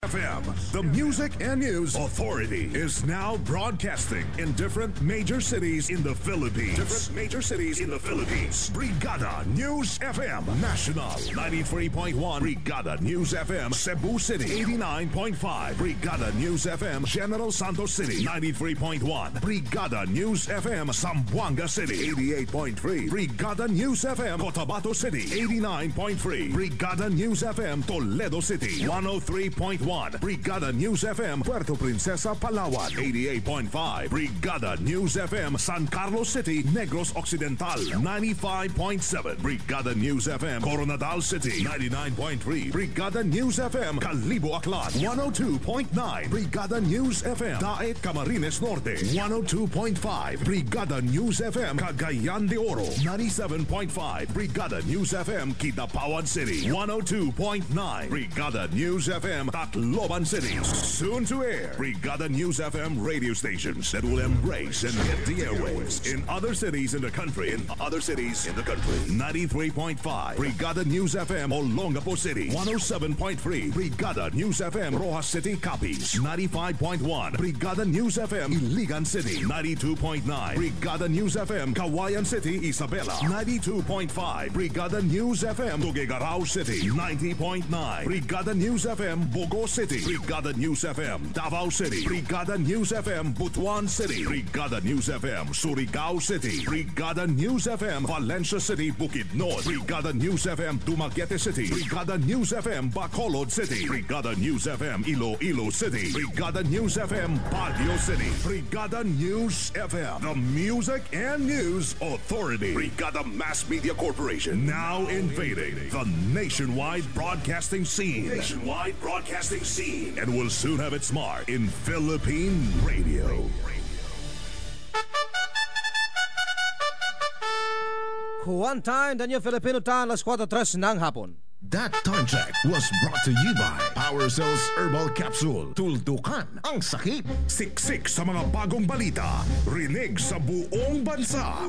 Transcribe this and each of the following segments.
FM, the Music and News Authority, is now broadcasting in different major cities in the Philippines. Brigada News FM National 93.1, Brigada News FM Cebu City 89.5, Brigada News FM General Santos City 93.1, Brigada News FM Zamboanga City 88.3, Brigada News FM Cotabato City 89.3, Brigada News FM Toledo City 103.1, Brigada News FM Puerto Princesa Palawan 88.5, Brigada News FM San Carlos City Negros Occidental 95.7, Brigada News FM Coronadal City 99.3, Brigada News FM Kalibo Aklan 102.9, Brigada News FM Daet Camarines Norte 102.5, Brigada News FM Cagayan de Oro 97.5, Brigada News FM Kidapawan City 102.9, Brigada News FM Tacloban City. Soon to air, Brigada News FM radio stations that will embrace and hit the airwaves in other cities in the country. 93.5, Brigada News FM Olongapo City 107.3, Brigada News FM Rojas City Capiz 95.1, Brigada News FM Iligan City 92.9, Brigada News FM Kawayan City Isabela 92.5, Brigada News FM Tuguegarao City 90.9, Brigada News FM Bogo City, Brigada News FM Davao City, Brigada News FM Butuan City, Brigada News FM Surigao City, Brigada News FM Valencia City Bukidnon, Brigada News FM Dumaguete City, Brigada News FM Bacolod City, Brigada News FM Iloilo City, Brigada News FM Baguio City, Brigada News FM, the Music and News Authority, Brigada Mass Media Corporation, now invading the nationwide broadcasting scene. And will soon have its mark in Philippine radio. One time, the new Filipino time, alas 4:03 ng hapon. That time check was brought to you by Power Cells Herbal Capsule. Tuldukan ang sakit. Siksik sa mga bagong balita. Rinig sa buong bansa.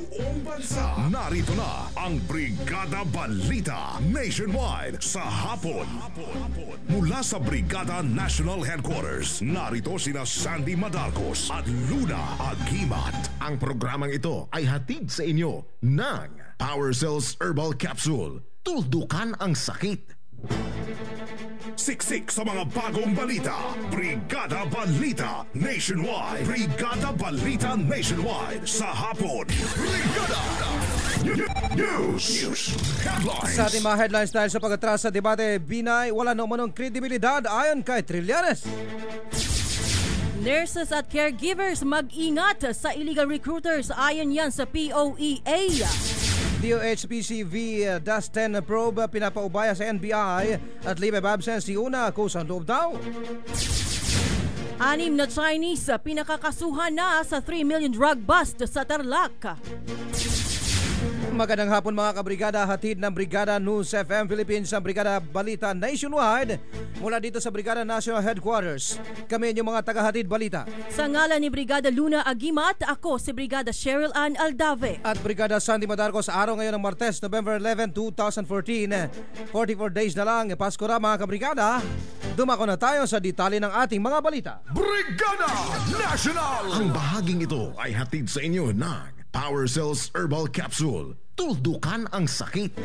Narito na ang Brigada Balita Nationwide sa hapon. Mula sa Brigada National Headquarters, narito sina Sandy Madarcos at Luna Agimat. Ang programang ito ay hatid sa inyo ng Power Cells Herbal Capsule. Tuldukan ang sakit. Siksik sa mga bagong balita. Brigada Balita Nationwide. Brigada Balita Nationwide sa hapon. Brigada News Headlines. Sa ating mga headlines dahil sa pag-atras sa debate, Binay wala na umanong kredibilidad ayon kay Trillanes. Nurses at caregivers mag-ingat sa illegal recruiters ayon yan sa POEA. DOH-PCV Dust-10 probe pinapaubaya sa NBI at leave of absence si Una kusang loob daw. 6 na Chinese pinakakasuhan na sa 3 million drug bust sa Tarlac. Magandang hapon mga kabrigada, hatid ng Brigada News FM Philippines sa Brigada Balita Nationwide mula dito sa Brigada National Headquarters. Kami inyong mga tagahatid balita. Sa ngalan ni Brigada Luna Agimat, ako si Brigada Cheryl Ann Aldave. At Brigada Sandy Madarcos, araw ngayon ng Martes, November 11, 2014. 44 days na lang, Pasko na mga kabrigada. Dumako na tayo sa detalye ng ating mga balita. Brigada National! Ang bahaging ito ay hatid sa inyo ng Power Cells Herbal Capsule. Tuldukan ang sakit.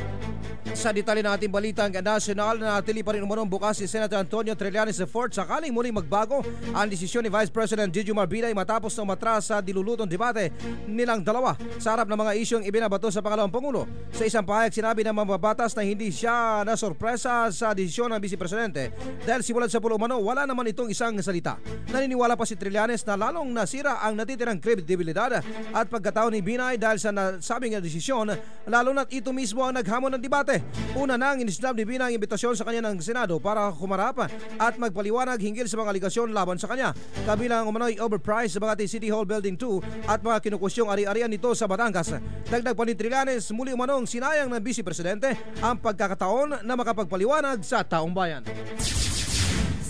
Sa detalye ng ating balita, ang national na natili pa rin umunong bukas si Senator Antonio Trillanes IV sakaling muling magbago ang desisyon ni Vice President Gigi Marbinay matapos na umatras sa dilulutong debate nilang dalawa sa harap ng mga isyong ibinabato sa pangalawang Pangulo. Sa isang pahayag, sinabi ng mababatas na hindi siya nasorpresa sa desisyon ng Vice Presidente dahil simula sa pulo umano wala naman itong isang salita. Naniniwala pa si Trillanes na lalong nasira ang natitirang kredibilidad at pagkatao ni Binay dahil sa nasabing desisyon, lalo na't ito mismo ang naghamon ng debate. Una nang inislab ni Binay ang imbitasyon sa kanya ng Senado para humarap at magpaliwanag hinggil sa mga aligasyon laban sa kanya. Kabilang umano'y overpriced sa Makati City Hall Building 2 at mga kinukusyong ari-arian nito sa Batangas. Dagdag pa ni Trillanes, muli umanong sinayang ng Vice Presidente ang pagkakataon na makapagpaliwanag sa taong bayan.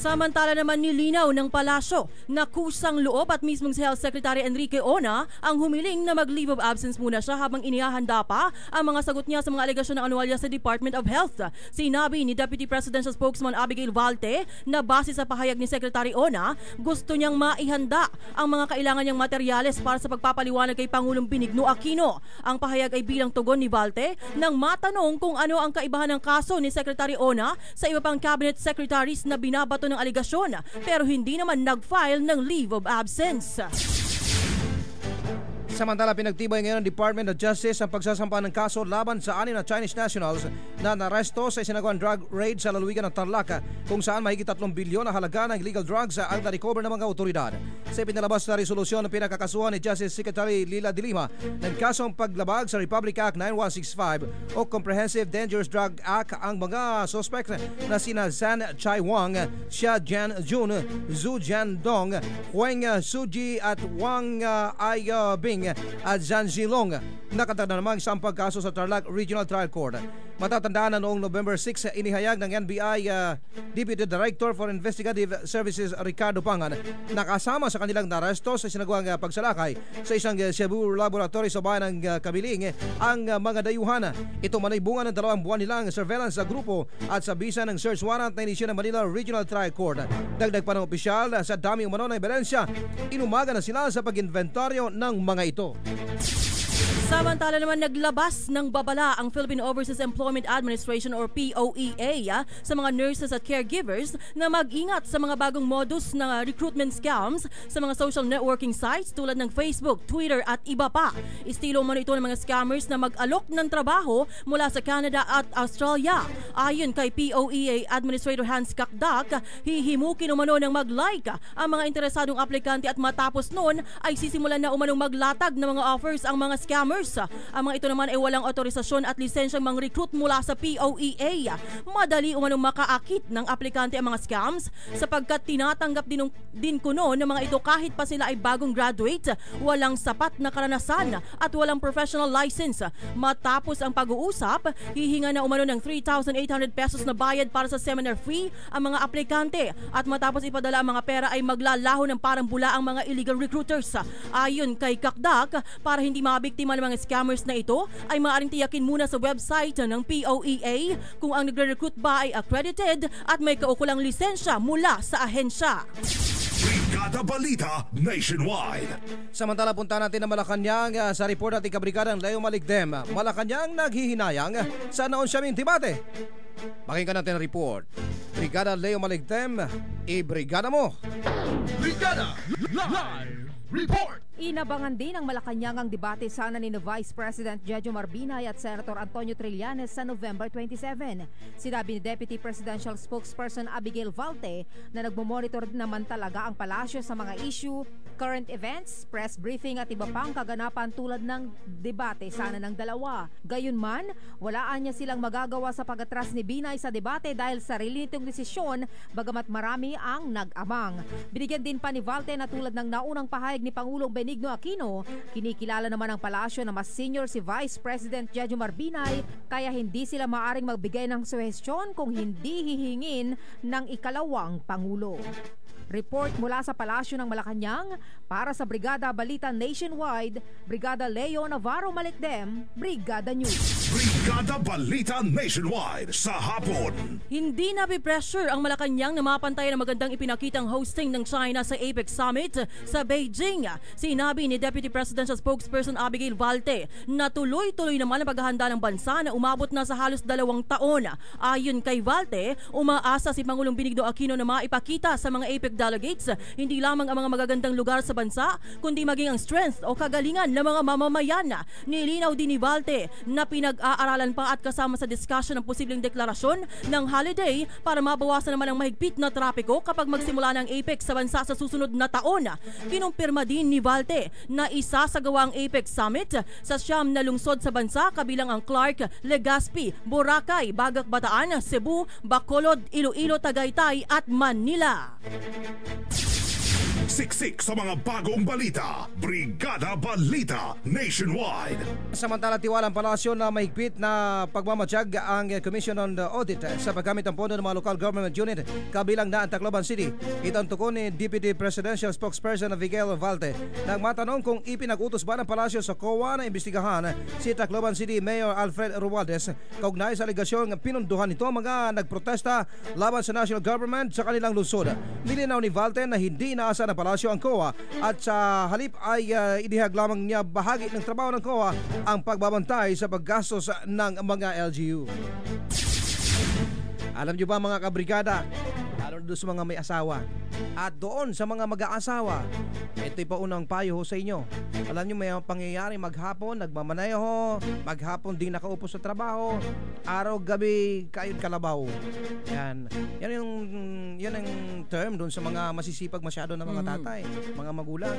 Samantala naman nilinaw ng palasyo na kusang loob at mismong si Health Secretary Enrique Ona ang humiling na mag-leave of absence muna siya habang inihahanda pa ang mga sagot niya sa mga alegasyon ng anomalya sa Department of Health. Sinabi ni Deputy Presidential Spokesman Abigail Valte na base sa pahayag ni Secretary Ona, gusto niyang maihanda ang mga kailangan niyang materyales para sa pagpapaliwanag kay Pangulong Benigno Aquino. Ang pahayag ay bilang tugon ni Valte nang matanong kung ano ang kaibahan ng kaso ni Secretary Ona sa iba pang cabinet secretaries na binabato ng aligasyon pero hindi naman nag-file ng leave of absence. Samantala, pinagtibay ngayon ng Department of Justice ang pagsasampa ng kaso laban sa 6 na Chinese nationals na naresto sa isinagawang drug raid sa lalawigan ng Tarlac kung saan mahigit 3 bilyon na halaga ng illegal drugs ang na-recover ng mga otoridad. Sa pinalabas na resolusyon ng pinakakasuhan ni Justice Secretary Lila de Lima ng kasong paglabag sa Republic Act 9165 o Comprehensive Dangerous Drug Act ang mga suspect na sina Zhan Chai Wang, Xia Jian Jun, Zhu Jiandong, Huang Suji at Wang Aibing at Zhan Zilong. Nakatanda namang isang pagkaso sa Tarlac Regional Trial Court. Matatandaan na noong November 6 inihayag ng NBI Deputy Director for Investigative Services Ricardo Pangan nakasama sa kanilang naresto sa sinagawang pagsalakay sa isang Cebu laboratory sa bayan ng Kabiling ang mga dayuhan. Ito man ay bunga ng 2 buwan nilang surveillance sa grupo at sa bisa ng search warrant na inisyu ng Manila Regional Trial Court. Dagdag pa ng opisyal sa dami umano ng ebidensya, inumaga na sila sa pag-inventaryo ng mga ito. Samantala naman naglabas ng babala ang Philippine Overseas Employment Administration or POEA sa mga nurses at caregivers na mag-ingat sa mga bagong modus ng recruitment scams sa mga social networking sites tulad ng Facebook, Twitter at iba pa. Estilo man ito ng mga scammers na mag-alok ng trabaho mula sa Canada at Australia. Ayon kay POEA Administrator Hans Kakdak, hihimukin umano ng mag-like ang mga interesadong aplikante at matapos noon ay sisimulan na umanong maglatag ng mga offers ang mga scammers. Ang mga ito naman ay walang otorisasyon at lisensyang mang-recruit mula sa POEA. Madali umanong makaakit ng aplikante ang mga scams sapagkat tinatanggap din kuno ng mga ito kahit pa sila ay bagong graduate, walang sapat na karanasan at walang professional license. Matapos ang pag-uusap, hihinga na umano ng 3,800 pesos na bayad para sa seminar fee ang mga aplikante at matapos ipadala ang mga pera ay maglalaho ng parang bula ang mga illegal recruiters. Ayon kay Kakdak, para hindi mabiktima ng mga scammers na ito ay maaaring tiyakin muna sa website ng POEA kung ang nagre-recruit ba ay accredited at may kaukulang lisensya mula sa ahensya. Brigada Balita Nationwide. Samantala, punta natin na Malacanang sa report natin kabrigadang Leo Maligdem. Malacanang naghihinayang sa naunsyaming debate. Pakinggan natin ang report. Brigada Leo Maligdem, i-brigada mo! Brigada Live Report! Inabangan din ng Malacanang ang debate sana ni Vice President Jejomar Binay at Senator Antonio Trillanes sa November 27. Sinabi ni Deputy Presidential Spokesperson Abigail Valte na nagmomonitor naman talaga ang palasyo sa mga issue, current events, press briefing at iba pang kaganapan tulad ng debate sana ng dalawa. Gayunman, walaan niya silang magagawa sa pag-atras ni Binay sa debate dahil sarili nitong desisyon bagamat marami ang nag-amang. Binigyan din pa ni Valte na tulad ng naunang pahayag ni Pangulong Benigno Aquino, kinikilala naman ng palasyo na mas senior si Vice President Jejomar Binay kaya hindi sila maaring magbigay ng suhestyon kung hindi hihingin ng ikalawang Pangulo. Report mula sa Palasyo ng Malacanang para sa Brigada Balita Nationwide, Brigada Leo Navarro Maligdem, Brigada News. Brigada Balita Nationwide sa hapon. Hindi nabipressure ang Malacanang na mapantayan ang magandang ipinakitang hosting ng China sa APEC Summit sa Beijing. Sinabi ni Deputy Presidential Spokesperson Abigail Valte na tuloy-tuloy naman ang paghahanda ng bansa na umabot na sa halos 2 taon. Ayon kay Valte, umaasa si Pangulong Benigno Aquino na maipakita sa mga APEC delegates hindi lamang ang mga magagandang lugar sa bansa kundi maging ang strength o kagalingan ng mga mamamayan. Nilinaw din ni Valte na pinag-aaralan pa at kasama sa discussion ng posibleng deklarasyon ng holiday para mabawasan naman ang mahigpit na trapiko kapag magsimula ng APEC sa bansa sa susunod na taon. Kinumpirma din ni Valte na isasagawa ang APEC Summit sa 9 na lungsod sa bansa kabilang ang Clark, Legazpi, Boracay, Bagak Bataan, Cebu, Bacolod, Iloilo, Tagaytay at Manila. Siksik sa mga bagong balita. Brigada Balita Nationwide. Samantala, tiwalang palasyo na mahigpit na pagmamatsyag ang Commission on the Audit sa paggamit ng pondo ng mga local government unit kabilang na ang Tacloban City. Ito ang tukon ni Deputy Presidential Spokesperson Abigail Valte nang matanong kung ipinag-utos ba ng palasyo sa COA na imbestigahan si Tacloban City Mayor Alfred Romualdez kaugnay sa aligasyong pinunduhan nito mga nagprotesta laban sa national government sa kanilang lungsod. Nilinaw ni Valte na hindi inaasa ng palasyo ang COA at sa halip ay idihag lamang niya bahagi ng trabaho ng COA ang pagbabantay sa paggastos ng mga LGU. Alam niyo ba mga kabrigada, lalo doon sa mga may asawa at doon sa mga mag-aasawa, ito'y paunang payo sa inyo. Alam niyo may pangyayari maghapon, nagmamaneho, maghapon din nakaupo sa trabaho, araw-gabi kayod kalabaw. Yan ang term doon sa mga masisipag masyado na mga tatay, mga magulang.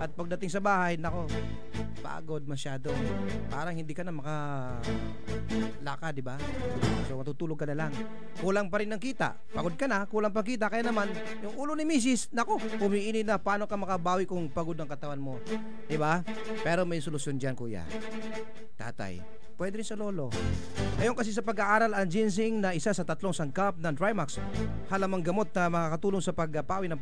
At pagdating sa bahay, nako, pagod masyado. Parang hindi ka na makalaka, di ba? So matutulog ka na lang. Kulang pa rin ng kita. Pagod ka na, kulang pa kita. Kaya naman, yung ulo ni Mrs., nako, umiinit na paano ka makabawi kung pagod ang katawan mo. Diba? Pero may solusyon dyan, kuya. Tatay, pwede rin sa lolo. Ngayon kasi sa pag-aaral ang ginseng na isa sa 3 sangkap ng Trimax, halamang gamot na makakatulong sa pagpawi ng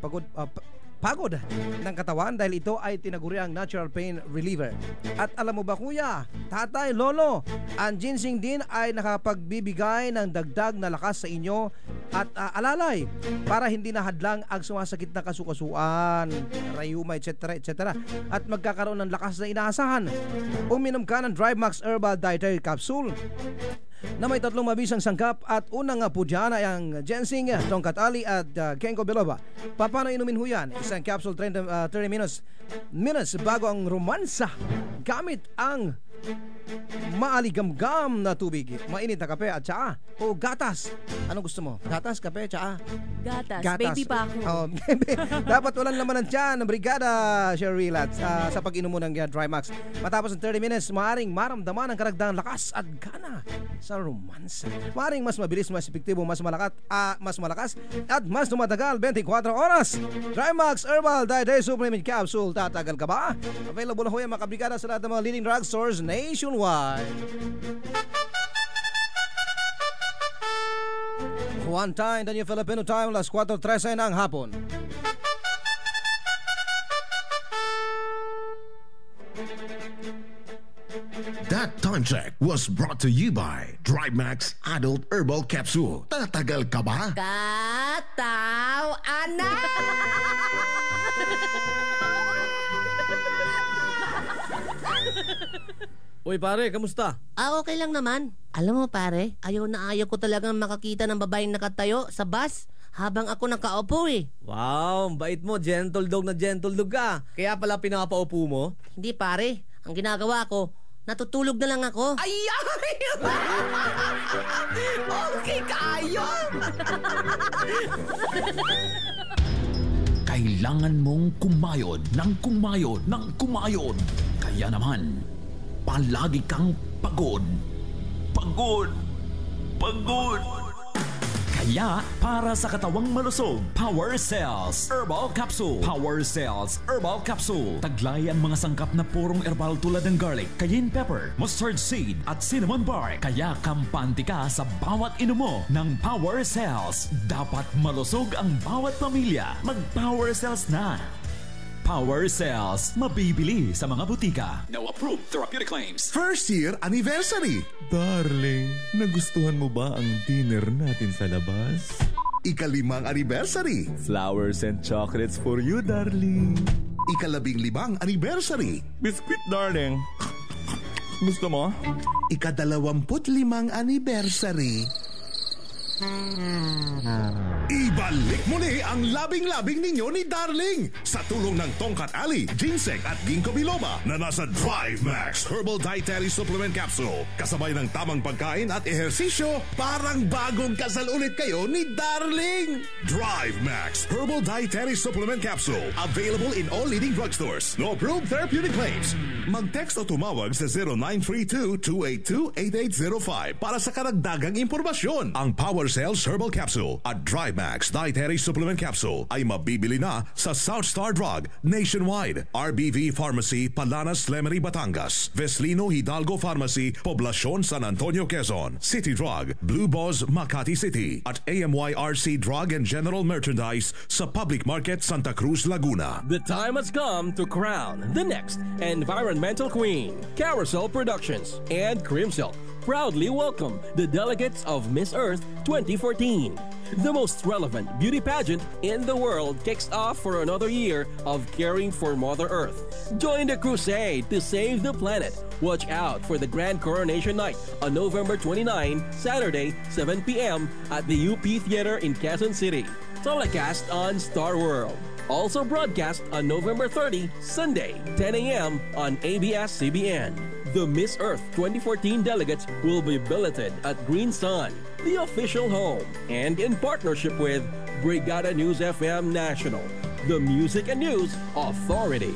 pagod ng katawan dahil ito ay tinaguriang natural pain reliever. At alam mo ba kuya, tatay, lolo, ang ginseng din ay nakapagbibigay ng dagdag na lakas sa inyo at alalay para hindi nahadlang ang sumasakit na kasukasuan, rayuma, etc. at magkakaroon ng lakas na inaasahan. Uminom ka ng Trimax Herbal Dietary Capsule na may 3 mabisang sangkap at unang po dyan ay ang ginseng, tongkat ali at ginkgo biloba. Paano inumin ho yan? Isang capsule 30 minutes bago ang romansa gamit ang maaligamgam na tubig, mainit na kape at tsaa o gatas. Anong gusto mo? Gatas, kape, tsaa? Gatas. Baby pa ako. Dapat walang laman ng tiyan ng Brigada Sherry Lads sa pag-inom mo ng Trimax. Matapos ng 30 minutes, maaaring maramdaman ang karagdagang lakas at gana sa romansa. Maaaring mas mabilis, mas epektibo, mas malakas at mas tumatagal 24 oras. Trimax Herbal Dietary Supplement Capsule. Tatagal ka ba? Available na ho yan mga kabrigada sa lahat ng mga leading drugstores nationwide. One time, the new Filipino time, alas 4:13 ng hapon. That time check was brought to you by Trimax Adult Herbal Capsule. Tatagal ka ba? Kataw, anak! Uy pare, kamusta? Okay lang naman. Alam mo pare, ayaw ko talagang makakita ng babaeng nakatayo sa bus habang ako nakaupo eh. Wow, bait mo, gentle dog ka. Kaya pala pinapaupo mo? Hindi pare, ang ginagawa ko, natutulog na lang ako. Ay! Okay kayo! Kailangan mong kumayod ng kumayod. Kaya naman, palagi kang pagod. Kaya, para sa katawang malusog, Power Cells Herbal Capsule. Power Cells Herbal Capsule. Taglay ang mga sangkap na purong herbal tulad ng garlic, cayenne pepper, mustard seed at cinnamon bark. Kaya kampante ka sa bawat inom mo ng Power Cells. Dapat malusog ang bawat pamilya. Mag-Power Cells na. Power Cells. Mabibili sa mga butika. No approved therapeutic claims. First year anniversary. Darling, nagustuhan mo ba ang dinner natin sa labas? Ika-5 anniversary. Flowers and chocolates for you, darling. Ika-15 anniversary. Biscuit, darling. Gusto mo? Ika-25 anniversary. Ibalik muli ang labing-labing ninyo ni Darling sa tulong ng Tongkat Ali, Ginseng at Ginkgo Biloba na nasa Drive Max Herbal Dietary Supplement Capsule. Kasabay ng tamang pagkain at ehersisyo, parang bagong kasal ulit kayo ni Darling. Drive Max Herbal Dietary Supplement Capsule. Available in all leading drugstores. No approved therapeutic claims. Mag-text o tumawag sa 0932-282-8805 para sa karagdagang impormasyon. Ang Power Power Cells Herbal Capsule at Drymax Dietary Supplement Capsule ay mabibili na sa South Star Drug nationwide, RBV Pharmacy, Palanas, Lemery, Batangas, Veslino Hidalgo Pharmacy, Poblacion, San Antonio, Quezon, City Drug, Blue Boss, Makati City, at AMYRC Drug and General Merchandise sa Public Market, Santa Cruz, Laguna. The time has come to crown the next environmental queen. Carousel Productions and Crimsilk proudly welcome the delegates of Miss Earth 2014. The most relevant beauty pageant in the world kicks off for another year of caring for Mother Earth. Join the crusade to save the planet. Watch out for the Grand Coronation Night on November 29, Saturday, 7 p.m. at the UP Theater in Quezon City. Telecast on Star World. Also broadcast on November 30, Sunday, 10 a.m. on ABS-CBN. The Miss Earth 2014 delegates will be billeted at Green Sun, the official home, and in partnership with Brigada News FM National, the Music and News Authority.